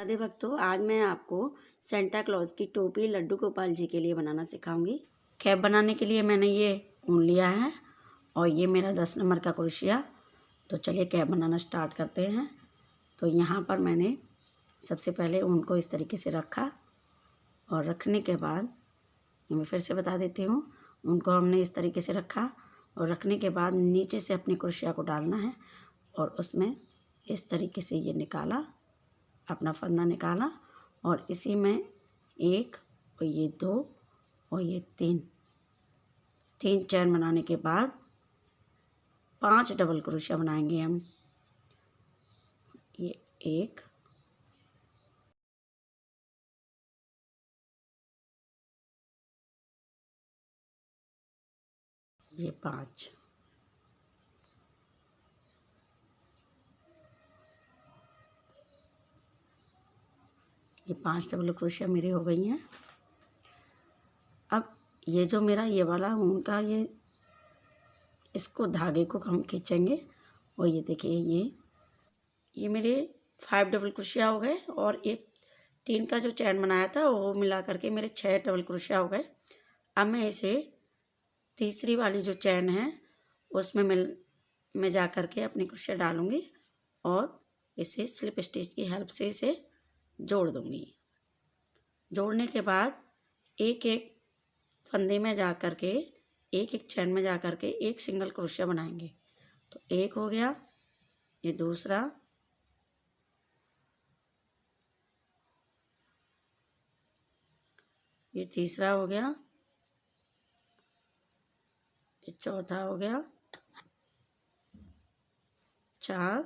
राधे भक्तों, आज मैं आपको सेंटा क्लॉज की टोपी लड्डू गोपाल जी के लिए बनाना सिखाऊंगी। कैप बनाने के लिए मैंने ये ऊन लिया है और ये मेरा 10 नंबर का क्रोशिया। तो चलिए कैप बनाना स्टार्ट करते हैं। तो यहाँ पर मैंने सबसे पहले ऊन को इस तरीके से रखा और रखने के बाद ये मैं फिर से बता देती हूँ, ऊन को हमने इस तरीके से रखा और रखने के बाद नीचे से अपने क्रोशिया को डालना है और उसमें इस तरीके से ये निकाला, अपना फंदा निकाला और इसी में एक और ये दो और ये तीन चैन बनाने के बाद 5 डबल क्रोशिया बनाएंगे हम। ये एक, ये 5, ये 5 डबल क्रोशिया मेरी हो गई हैं। अब ये जो मेरा ये वाला ऊन का इसको धागे को हम खींचेंगे और ये देखिए ये मेरे 5 डबल क्रोशिया हो गए और एक 3 का जो चैन बनाया था वो मिला करके मेरे 6 डबल क्रोशिया हो गए। अब मैं इसे तीसरी वाली जो चैन है उसमें मैं जा करके अपनी क्रोशिया डालूँगी और इसे स्लिप स्टिच की हेल्प से इसे जोड़ दूँगी। जोड़ने के बाद एक एक फंदे में जा करके एक एक चैन में जा करके एक सिंगल क्रोशिया बनाएंगे। तो एक हो गया, ये दूसरा, ये तीसरा हो गया, ये चौथा हो गया, 4,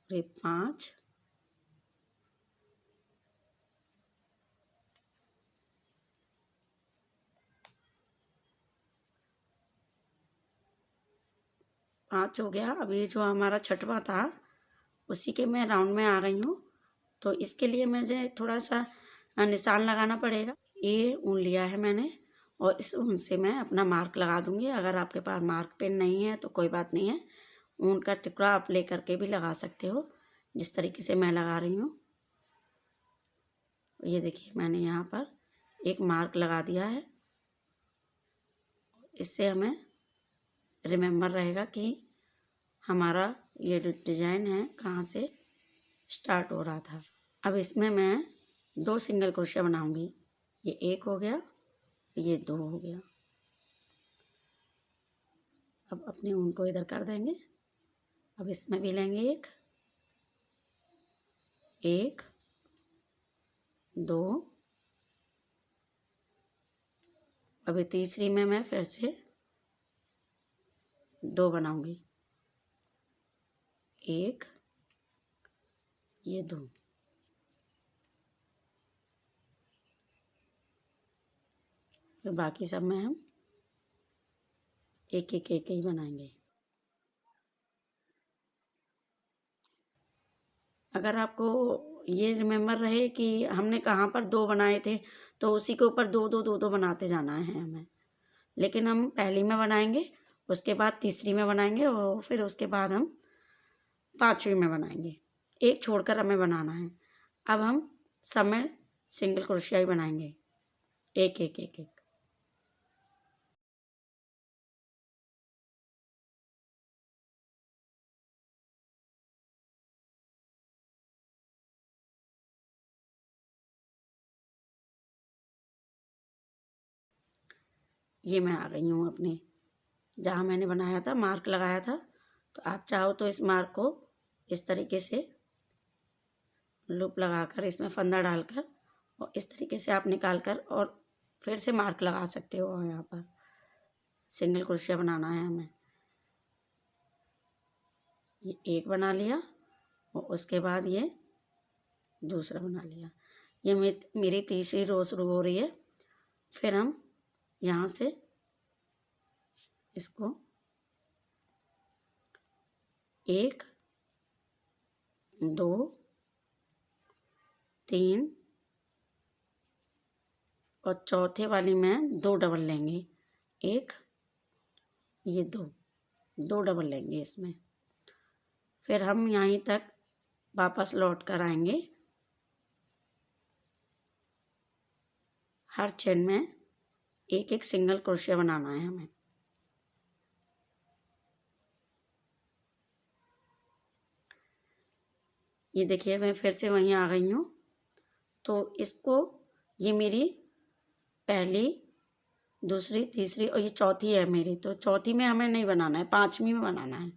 ये 5, हो गया। अब ये जो हमारा छठवां था उसी के मैं राउंड में आ गई हूँ। तो इसके लिए मुझे थोड़ा सा निशान लगाना पड़ेगा। ये ऊन लिया है मैंने और इस ऊन से मैं अपना मार्क लगा दूँगी। अगर आपके पास मार्क पेन नहीं है तो कोई बात नहीं है, ऊन का टुकड़ा आप ले करके भी लगा सकते हो, जिस तरीके से मैं लगा रही हूँ। ये देखिए मैंने यहाँ पर एक मार्क लगा दिया है। इससे हमें रिमेम्बर रहेगा कि हमारा ये जो डिज़ाइन है कहाँ से स्टार्ट हो रहा था। अब इसमें मैं 2 सिंगल क्रोशिया बनाऊंगी। ये एक हो गया, ये 2 हो गया। अब अपने ऊन को इधर कर देंगे। अब इसमें भी लेंगे एक 2, अभी तीसरी में मैं फिर से 2 बनाऊंगी, एक, ये 2, फिर बाकी सब में हम एक ही बनाएंगे। अगर आपको ये रिमेम्बर रहे कि हमने कहाँ पर 2 बनाए थे तो उसी के ऊपर 2 बनाते जाना है हमें। लेकिन हम पहली में बनाएंगे, उसके बाद तीसरी में बनाएंगे और फिर उसके बाद हम 5वीं में बनाएंगे। एक छोड़कर हमें बनाना है। अब हम सब में सिंगल क्रोशिया ही बनाएंगे, एक। ये मैं आ गई हूँ अपने जहाँ मैंने बनाया था, मार्क लगाया था। तो आप चाहो तो इस मार्क को इस तरीके से लूप लगाकर इसमें फंदा डालकर और इस तरीके से आप निकाल कर और फिर से मार्क लगा सकते हो। यहाँ पर सिंगल क्रोशिया बनाना है हमें। ये एक बना लिया और उसके बाद ये दूसरा बना लिया। ये मेरी तीसरी रो शुरू हो रही है। फिर हम यहाँ से इसको 1 2 3 और चौथे वाली में 2 डबल लेंगे, एक, ये 2 डबल लेंगे इसमें। फिर हम यहीं तक वापस लौट कर आएंगे। हर चेन में एक एक सिंगल क्रोशिया बनाना है हमें। ये देखिए मैं फिर से वहीं आ गई हूँ। तो इसको, ये मेरी पहली, दूसरी, तीसरी और ये चौथी है मेरी। तो चौथी में हमें नहीं बनाना है, पांचवी में बनाना है।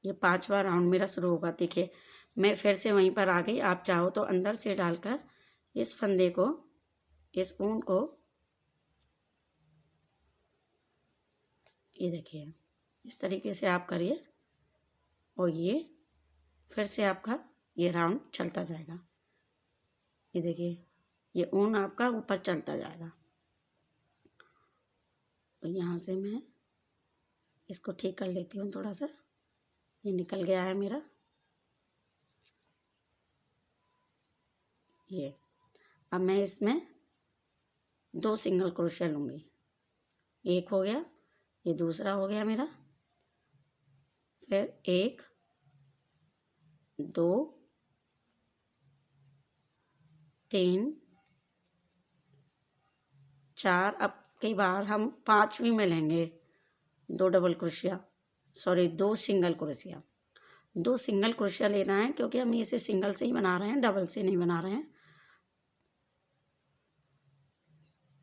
ये पांचवा राउंड मेरा शुरू होगा। देखिए मैं फिर से वहीं पर आ गई। आप चाहो तो अंदर से डालकर इस फंदे को, इस ऊन को, ये देखिए इस तरीके से आप करिए और ये फिर से आपका ये राउंड चलता जाएगा। ये देखिए ये ऊन आपका ऊपर चलता जाएगा। तो यहाँ से मैं इसको ठीक कर लेती हूँ थोड़ा सा। ये निकल गया है मेरा। ये अब मैं इसमें 2 सिंगल क्रोशिया लूँगी। एक हो गया, ये दूसरा हो गया मेरा। फिर 1 2 3 4। अब कई बार हम पांचवी में लेंगे 2 double crochet, sorry 2 single crochet. 2 single crochet लेना है क्योंकि हम इसे सिंगल से ही बना रहे हैं, डबल से नहीं बना रहे हैं।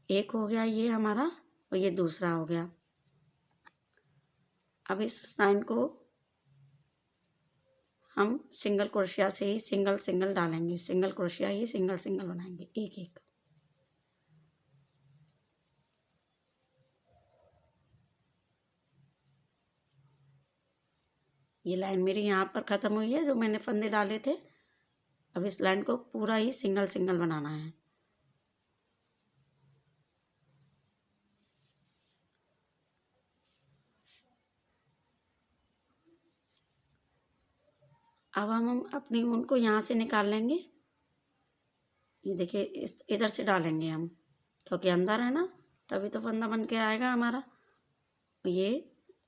एक हो गया ये हमारा और ये दूसरा हो गया। अब इस लाइन को हम सिंगल क्रोशिया से ही सिंगल सिंगल डालेंगे, सिंगल क्रोशिया ही सिंगल सिंगल बनाएंगे एक एक। ये लाइन मेरी यहाँ पर ख़त्म हुई है जो मैंने फंदे डाले थे। अब इस लाइन को पूरा ही सिंगल सिंगल बनाना है। अब हम अपनी ऊन को यहाँ से निकाल लेंगे। ये देखिए इस इधर से डालेंगे हम, क्योंकि अंदर है ना, तभी तो फंदा बन के आएगा हमारा। ये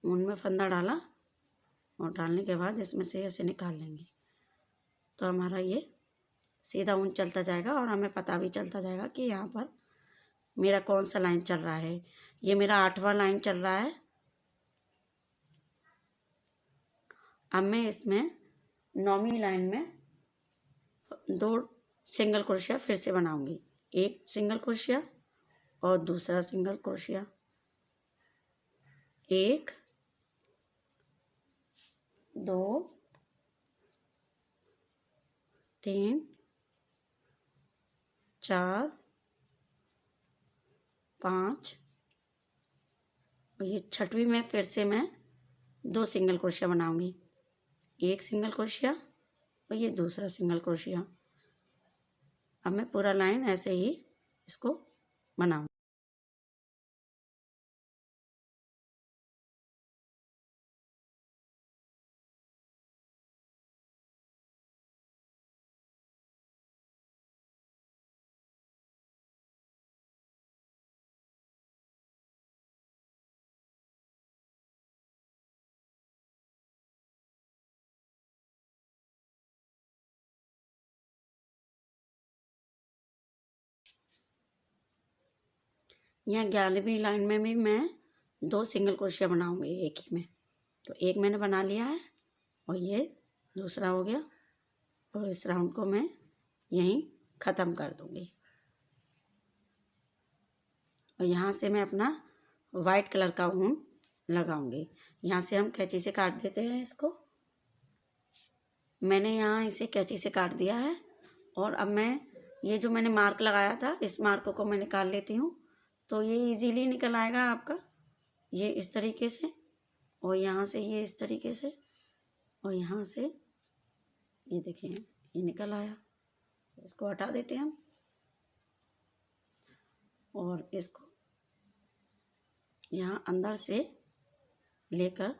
ऊन में फंदा डाला और डालने के बाद इसमें से ऐसे निकाल लेंगे तो हमारा ये सीधा ऊन चलता जाएगा और हमें पता भी चलता जाएगा कि यहाँ पर मेरा कौन सा लाइन चल रहा है। ये मेरा 8वां लाइन चल रहा है। अब मैं इसमें 9वीं लाइन में 2 सिंगल क्रोशिया फिर से बनाऊंगी। एक सिंगल क्रोशिया और दूसरा सिंगल क्रोशिया। 1 2 3 4 5 और ये 6वीं में फिर से मैं 2 सिंगल क्रोशिया बनाऊंगी। एक सिंगल क्रोशिया और ये दूसरा सिंगल क्रोशिया। अब मैं पूरा लाइन ऐसे ही इसको बनाऊंगी। यहाँ 11वीं लाइन में भी मैं 2 सिंगल क्रोशिया बनाऊंगी एक ही में। तो एक मैंने बना लिया है और ये दूसरा हो गया। और इस राउंड को मैं यहीं ख़त्म कर दूंगी। और यहाँ से मैं अपना वाइट कलर का ऊन लगाऊंगी। यहाँ से हम कैंची से काट देते हैं इसको। मैंने यहाँ इसे कैंची से काट दिया है। और अब मैं ये जो मैंने मार्क लगाया था, इस मार्क को मैं निकाल लेती हूँ। तो ये इजीली निकल आएगा आपका, ये इस तरीके से, और यहाँ से ये इस तरीके से, और यहाँ से ये देखिए ये निकल आया। इसको हटा देते हैं हम और इसको यहाँ अंदर से लेकर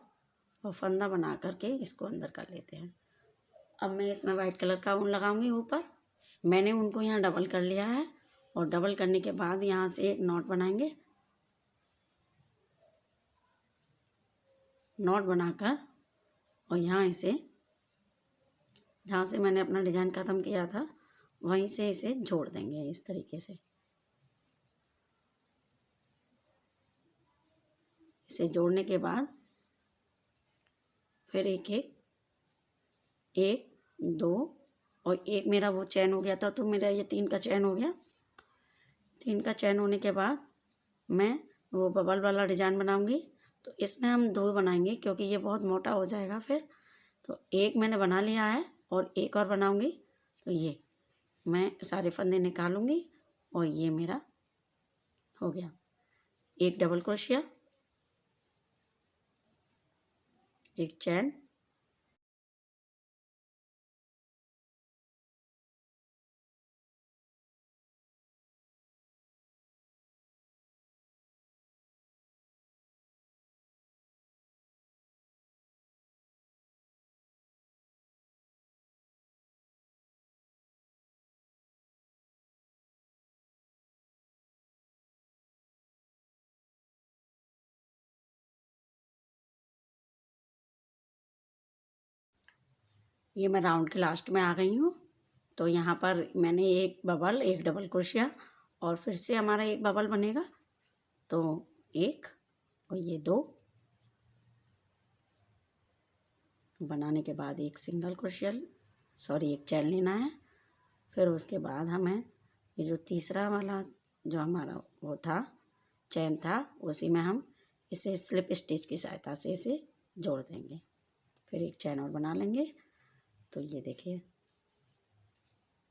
और फंदा बना करके इसको अंदर कर लेते हैं। अब मैं इसमें वाइट कलर का ऊन लगाऊंगी ऊपर। मैंने उनको यहाँ डबल कर लिया है और डबल करने के बाद यहाँ से एक नॉट बनाएंगे। नॉट बनाकर और यहाँ इसे, जहाँ से मैंने अपना डिज़ाइन ख़त्म किया था वहीं से इसे जोड़ देंगे इस तरीके से। इसे जोड़ने के बाद फिर एक दो और एक मेरा वो चैन हो गया था, तो मेरा ये 3 का चैन हो गया। 3 का चैन होने के बाद मैं वो बबल वाला डिज़ाइन बनाऊंगी। तो इसमें हम 2 बनाएंगे क्योंकि ये बहुत मोटा हो जाएगा फिर। तो एक मैंने बना लिया है और एक और बनाऊंगी। तो ये मैं सारे फंदे निकालूंगी और ये मेरा हो गया। एक डबल क्रोशिया, एक चैन, ये मैं राउंड के लास्ट में आ गई हूँ। तो यहाँ पर मैंने एक बबल, एक डबल क्रोशिया और फिर से हमारा एक बबल बनेगा। तो एक और ये 2 बनाने के बाद एक सिंगल क्रोशिया, एक चैन लेना है। फिर उसके बाद हमें ये जो तीसरा वाला जो हमारा वो था चैन था, उसी में हम इसे स्लिप स्टिच की सहायता से इसे जोड़ देंगे। फिर एक चैन और बना लेंगे। तो ये देखिए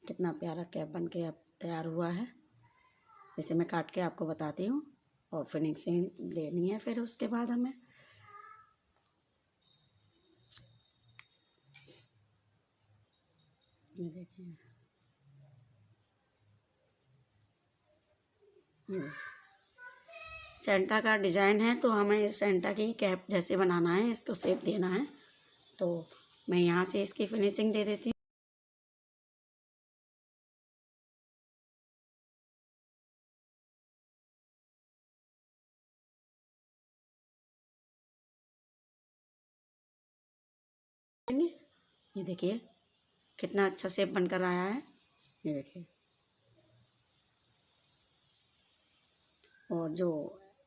कितना प्यारा कैप बन के अब तैयार हुआ है। इसे मैं काट के आपको बताती हूँ और फिनिशिंग देनी है फिर उसके बाद हमें। ये देखिए, सेंटा का डिज़ाइन है तो हमें सेंटा की कैप जैसे बनाना है, इसको शेप देना है। तो मैं यहाँ से इसकी फिनिशिंग दे देती हूँ। ये देखिए कितना अच्छा शेप बनकर आया है। ये देखिए, और जो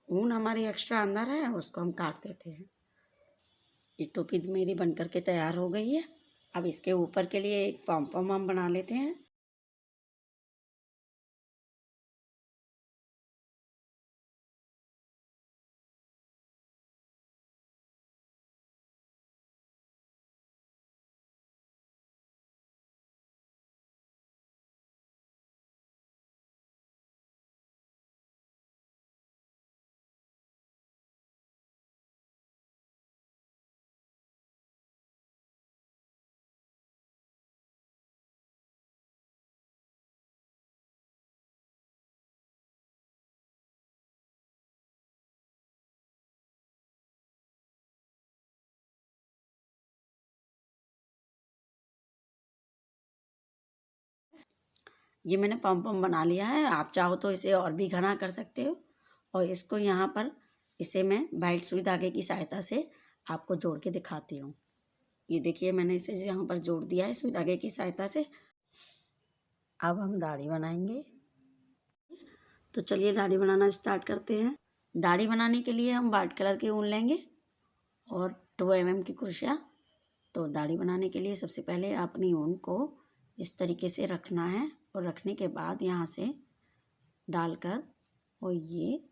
ऊन हमारी एक्स्ट्रा अंदर है उसको हम काट देते हैं। ये टोपी मेरी बनकर के तैयार हो गई है। अब इसके ऊपर के लिए एक पॉम पॉम हम बना लेते हैं। ये मैंने पॉम पॉम बना लिया है। आप चाहो तो इसे और भी घना कर सकते हो। और इसको यहाँ पर इसे मैं वाइट सुई धागे की सहायता से आपको जोड़ के दिखाती हूँ। ये देखिए मैंने इसे यहाँ पर जोड़ दिया है सुई धागे की सहायता से। अब हम दाढ़ी बनाएंगे। तो चलिए दाढ़ी बनाना स्टार्ट करते हैं। दाढ़ी बनाने के लिए हम वाइट कलर की ऊन लेंगे और 2 mm की कुर्सियाँ। तो दाढ़ी बनाने के लिए सबसे पहले अपनी ऊन को इस तरीके से रखना है और रखने के बाद यहाँ से डालकर और ये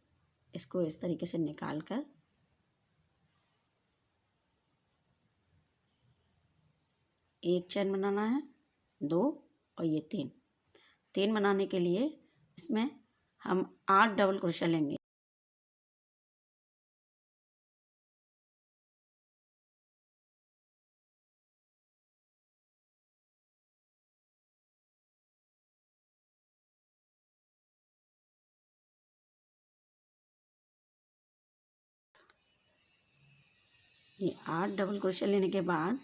इसको इस तरीके से निकाल कर एक चैन बनाना है, 2 और ये 3 बनाने के लिए इसमें हम 8 डबल क्रोशिया लेंगे। ये 8 डबल क्रोशिया लेने के बाद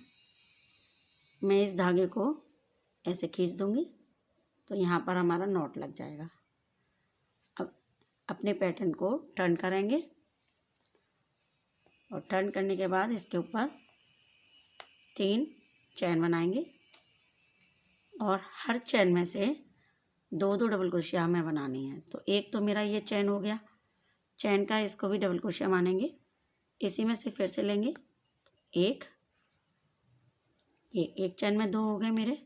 मैं इस धागे को ऐसे खींच दूंगी तो यहाँ पर हमारा नॉट लग जाएगा। अब अपने पैटर्न को टर्न करेंगे और टर्न करने के बाद इसके ऊपर 3 चैन बनाएंगे और हर चैन में से 2-2 डबल क्रोशिया हमें बनानी है। तो एक तो मेरा ये चैन हो गया, चैन का इसको भी डबल क्रोशिया मानेंगे। इसी में से फिर से लेंगे एक, ये एक चैन में 2 हो गए मेरे,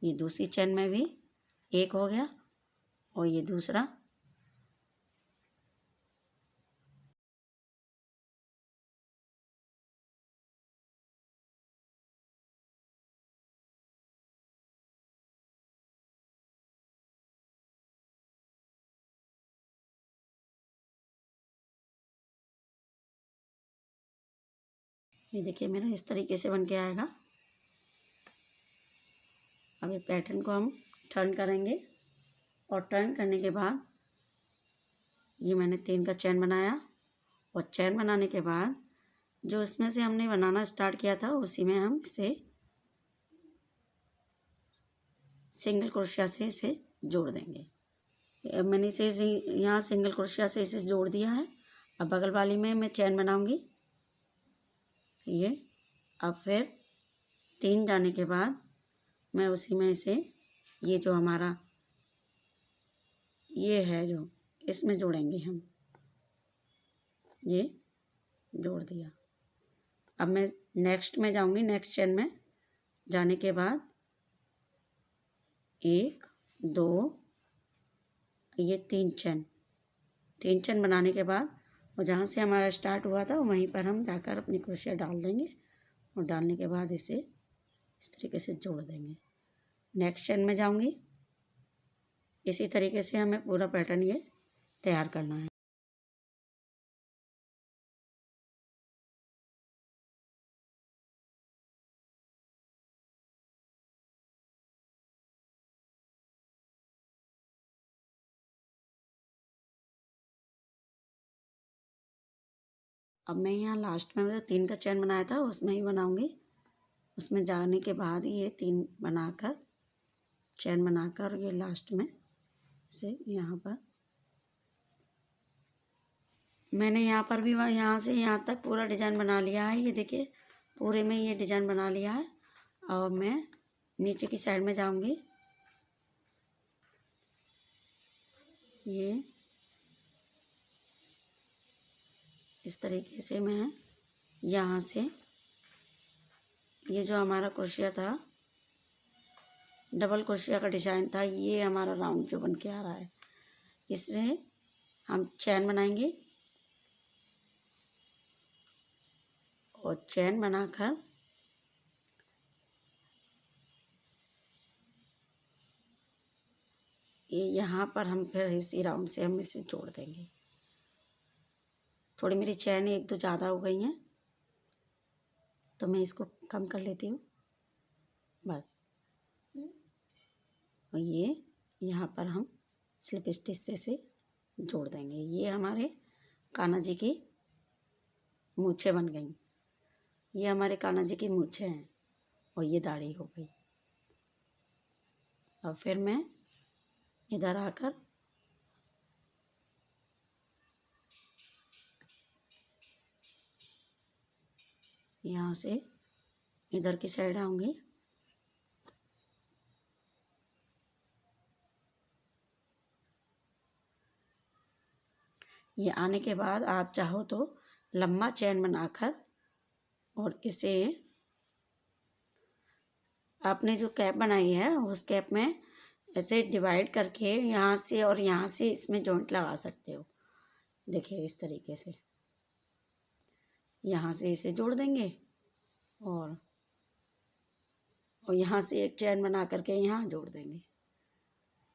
ये दूसरी चैन में भी 1 हो गया और ये दूसरा, ये देखिए मेरा इस तरीके से बन के आएगा। अब ये पैटर्न को हम टर्न करेंगे और टर्न करने के बाद ये मैंने 3 का चैन बनाया और चैन बनाने के बाद जो इसमें से हमने बनाना स्टार्ट किया था उसी में हम इसे सिंगल क्रोशिया से इसे जोड़ देंगे। मैंने इसे यहाँ सिंगल क्रोशिया से इसे जोड़ दिया है। अब बगल वाली में मैं चैन बनाऊंगी ये। अब फिर 3 जाने के बाद मैं उसी में इसे ये जो हमारा ये है जो इसमें जोड़ेंगे हम, ये जोड़ दिया। अब मैं नेक्स्ट में जाऊंगी, नेक्स्ट चैन में जाने के बाद 1 2 ये 3 चैन बनाने के बाद और जहाँ से हमारा स्टार्ट हुआ था वहीं पर हम जाकर अपनी क्रोशिया डाल देंगे और डालने के बाद इसे इस तरीके से जोड़ देंगे। नेक्स्ट चैन में जाऊंगी। इसी तरीके से हमें पूरा पैटर्न ये तैयार करना है। अब मैं यहाँ लास्ट में जो 3 का चैन बनाया था उसमें ही बनाऊंगी। उसमें जाने के बाद ये 3 बनाकर चैन बनाकर ये लास्ट में से यहाँ पर मैंने यहाँ पर भी यहाँ से यहाँ तक पूरा डिजाइन बना लिया है। ये देखिए पूरे में ये डिजाइन बना लिया है। और मैं नीचे की साइड में जाऊंगी। ये इस तरीके से मैं यहाँ से ये जो हमारा क्रोशिया था, डबल क्रोशिया का डिजाइन था, ये हमारा राउंड जो बन के आ रहा है, इससे हम चैन बनाएंगे और चैन बनाकर ये यहाँ पर हम फिर इसी राउंड से हम इसे जोड़ देंगे। थोड़ी मेरी चैन 1-2 ज़्यादा हो गई हैं तो मैं इसको कम कर लेती हूँ बस। और ये यहाँ पर हम स्लिप स्टिच से इसे जोड़ देंगे। ये हमारे कान्हा जी की मूछें बन गई। ये हमारे कान्हा जी की मूछें हैं और ये दाढ़ी हो गई। अब फिर मैं इधर आकर यहाँ से इधर की साइड आऊँगी। ये आने के बाद आप चाहो तो लंबा चैन बनाकर और इसे आपने जो कैप बनाई है उस कैप में ऐसे डिवाइड करके यहाँ से और यहाँ से इसमें जॉइंट लगा सकते हो। देखिए इस तरीके से यहाँ से इसे जोड़ देंगे और यहाँ से एक चैन बना करके यहाँ जोड़ देंगे।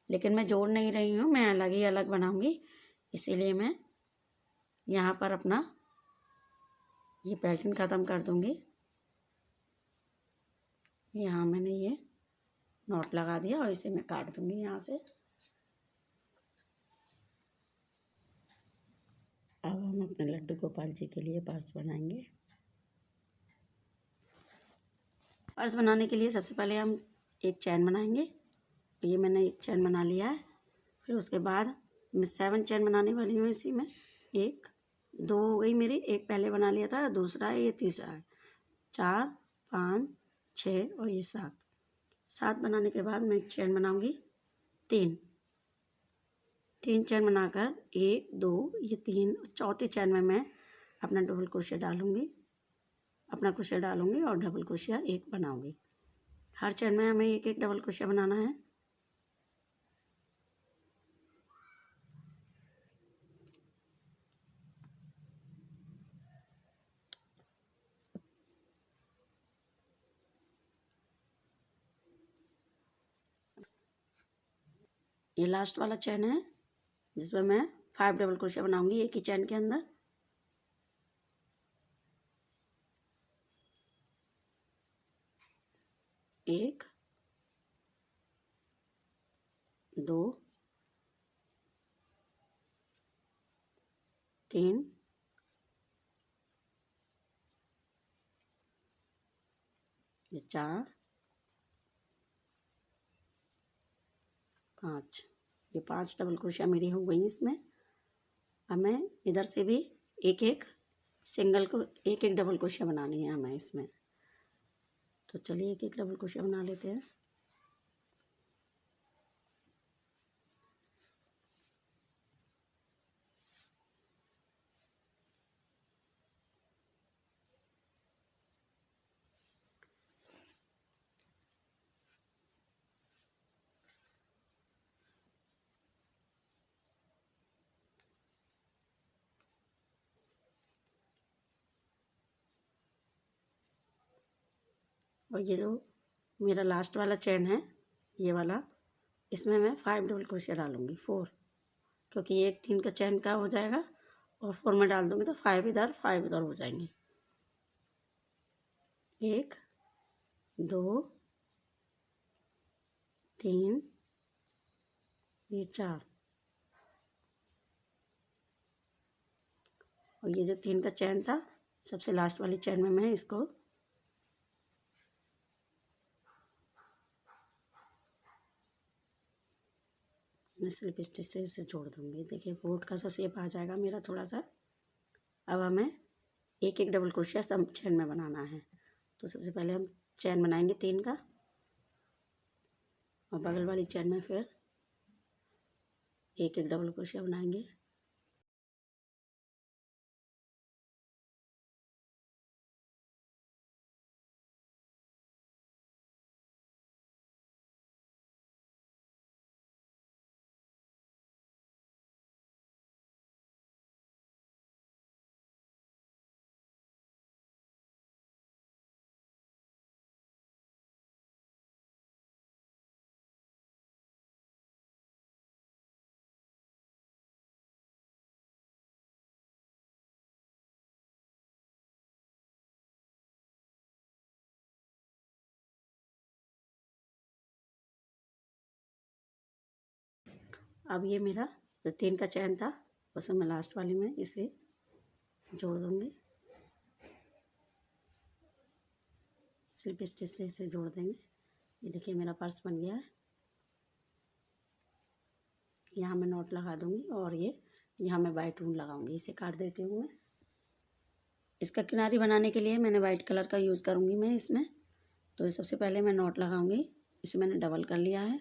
लेकिन मैं जोड़ नहीं रही हूँ, मैं अलग ही अलग बनाऊँगी, इसीलिए मैं यहाँ पर अपना ये पैटर्न ख़त्म कर दूँगी। यहाँ मैंने ये नॉट लगा दिया और इसे मैं काट दूँगी यहाँ से। अब हम अपने लड्डू गोपाल जी के लिए पर्स बनाएंगे। पर्स बनाने के लिए सबसे पहले हम एक चैन बनाएंगे। ये मैंने एक चैन बना लिया है। फिर उसके बाद मैं 7 चैन बनाने वाली हूँ इसी में। 1 2 हो गई मेरी, एक पहले बना लिया था, दूसरा है, ये तीसरा है। 4 5 6 और ये 7 बनाने के बाद मैं एक चैन बनाऊंगी 3 चैन बनाकर 1 2 ये 3, चौथी चैन में मैं अपना डबल क्रोशिया डालूंगी, अपना क्रोशिया डालूंगी और डबल क्रोशिया एक बनाऊंगी। हर चैन में हमें एक एक डबल क्रोशिया बनाना है। ये लास्ट वाला चैन है जिसमें मैं 5 डबल क्रोशिया बनाऊंगी एक ही चैन के अंदर। एक 2 3 ये 4 5, ये 5 डबल क्रोशिया मेरी हो गई इसमें। अब मैं इधर से भी एक एक सिंगल को एक एक डबल क्रोशिया बनानी है हमें इसमें। तो चलिए एक एक डबल क्रोशिया बना लेते हैं। और ये जो मेरा लास्ट वाला चैन है ये वाला, इसमें मैं 5 डबल क्रोशिया डालूंगी 4, क्योंकि एक 3 का चैन का हो जाएगा और 4 में डाल दूंगी तो 5 इधर 5 उधर हो जाएंगे। 1 2 3 ये 4 और ये जो 3 का चैन था सबसे लास्ट वाली चैन में मैं इसको स्लिप स्टिच से इसे जोड़ दूंगी। देखिए बोट का सा शेप आ जाएगा मेरा थोड़ा सा। अब हमें एक एक डबल क्रोशिया सब चैन में बनाना है। तो सबसे पहले हम चैन बनाएंगे 3 का और बगल वाली चैन में फिर एक एक डबल क्रोशिया बनाएंगे। अब ये मेरा जो 3 का चैन था उसमें मैं लास्ट वाली में इसे जोड़ दूंगी। स्लिप स्टिच से इसे जोड़ देंगे। ये देखिए मेरा पर्स बन गया है। यहाँ मैं नॉट लगा दूंगी और ये यहाँ मैं वाइट ऊन लगाऊंगी। इसे काट देती हूँ मैं। इसका किनारी बनाने के लिए मैंने वाइट कलर का यूज़ करूँगी मैं इसमें। तो सबसे पहले मैं नॉट लगाऊंगी। इसे मैंने डबल कर लिया है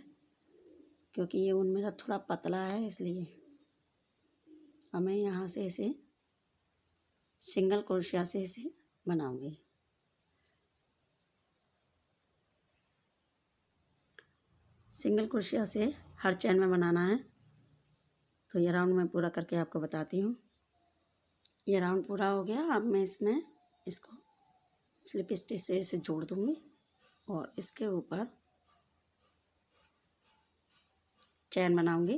क्योंकि ये ऊन मेरा थोड़ा पतला है इसलिए। अब मैं यहाँ से इसे सिंगल क्रोशिया से इसे बनाऊंगी। सिंगल क्रोशिया से हर चैन में बनाना है। तो ये राउंड मैं पूरा करके आपको बताती हूँ। ये राउंड पूरा हो गया। अब मैं इसमें इसको स्लिप स्टिच से इसे जोड़ दूँगी और इसके ऊपर चैन बनाऊँगी।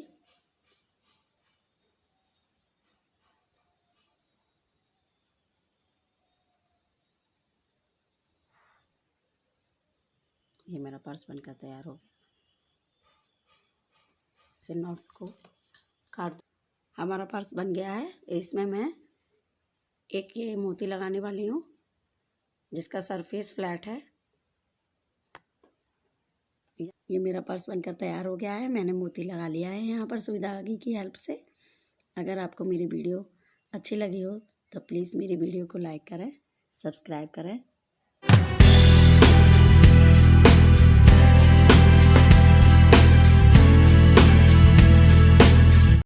ये मेरा पर्स बनकर तैयार हो गया। इसे नॉट को काट दो। हमारा पर्स बन गया है। इसमें मैं एक ये मोती लगाने वाली हूँ जिसका सरफेस फ्लैट है ये मेरा पर्स बनकर तैयार हो गया है। मैंने मोती लगा लिया है यहाँ पर सुई धागे की हेल्प से। अगर आपको मेरी वीडियो अच्छी लगी हो तो प्लीज़ मेरी वीडियो को लाइक करें, सब्सक्राइब करें